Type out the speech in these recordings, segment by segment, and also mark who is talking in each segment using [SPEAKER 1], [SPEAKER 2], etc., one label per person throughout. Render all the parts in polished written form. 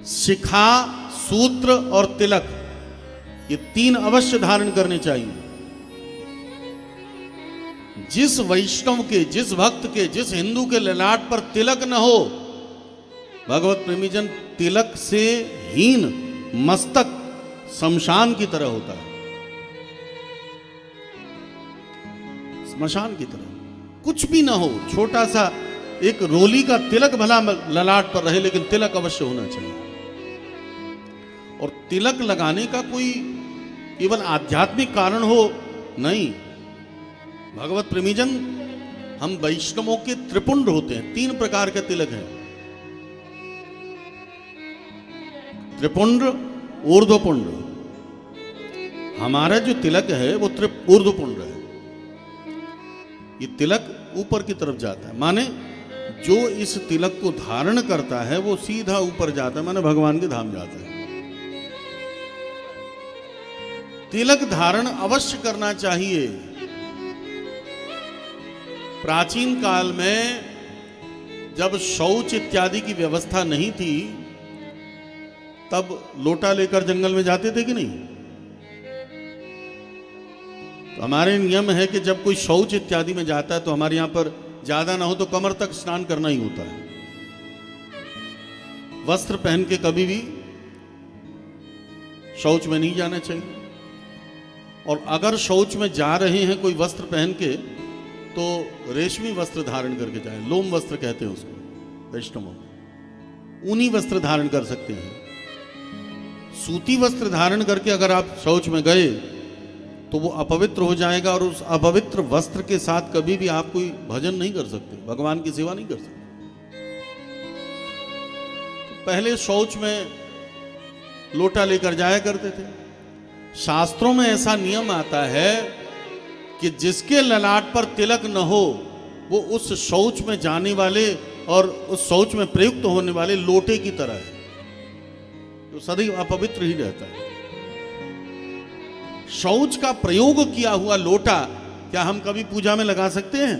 [SPEAKER 1] शिखा, सूत्र और तिलक, ये 3 अवश्य धारण करने चाहिए। जिस वैष्णव के, जिस भक्त के, जिस हिंदू के ललाट पर तिलक न हो, भगवत प्रेमीजन, तिलक से हीन मस्तक शमशान की तरह होता है, स्मशान की तरह। कुछ भी ना हो, छोटा सा एक रोली का तिलक भला ललाट पर रहे, लेकिन तिलक अवश्य होना चाहिए। और तिलक लगाने का कोई केवल आध्यात्मिक कारण हो, नहीं। भगवत प्रेमीजन, हम वैष्णवों के त्रिपुंड होते हैं, 3 प्रकार के तिलक हैं। त्रिपुंड, ऊर्ध्वपुंड। हमारा जो तिलक है वो ऊर्ध्वपुंड है। ये तिलक ऊपर की तरफ जाता है, माने जो इस तिलक को धारण करता है वो सीधा ऊपर जाता है, माने भगवान के धाम जाता है। तिलक धारण अवश्य करना चाहिए। प्राचीन काल में जब शौच इत्यादि की व्यवस्था नहीं थी, तब लोटा लेकर जंगल में जाते थे कि नहीं? तो हमारे नियम है कि जब कोई शौच इत्यादि में जाता है तो हमारे यहां पर ज्यादा ना हो तो कमर तक स्नान करना ही होता है। वस्त्र पहन के कभी भी शौच में नहीं जाना चाहिए। और अगर शौच में जा रहे हैं कोई वस्त्र पहन के, तो रेशमी वस्त्र धारण करके जाएं। लोम वस्त्र कहते हैं उसको वैष्णवों। ऊनी वस्त्र धारण कर सकते हैं। सूती वस्त्र धारण करके अगर आप शौच में गए तो वो अपवित्र हो जाएगा, और उस अपवित्र वस्त्र के साथ कभी भी आप कोई भजन नहीं कर सकते, भगवान की सेवा नहीं कर सकते। तो पहले शौच में लोटा लेकर जाया करते थे। शास्त्रों में ऐसा नियम आता है कि जिसके ललाट पर तिलक न हो, वो उस शौच में जाने वाले और उस शौच में प्रयुक्त होने वाले लोटे की तरह है, जो सदैव अपवित्र ही रहता है। शौच का प्रयोग किया हुआ लोटा क्या हम कभी पूजा में लगा सकते हैं?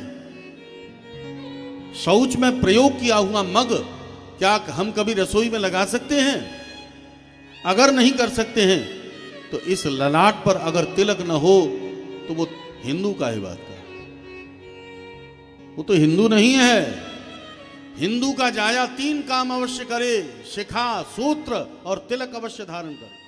[SPEAKER 1] शौच में प्रयोग किया हुआ मग क्या हम कभी रसोई में लगा सकते हैं? अगर नहीं कर सकते हैं तो इस ललाट पर अगर तिलक न हो तो वो हिंदू का ही बात का, वो तो हिंदू नहीं है। हिंदू का जाया 3 काम अवश्य करे, शिखा, सूत्र और तिलक अवश्य धारण करे।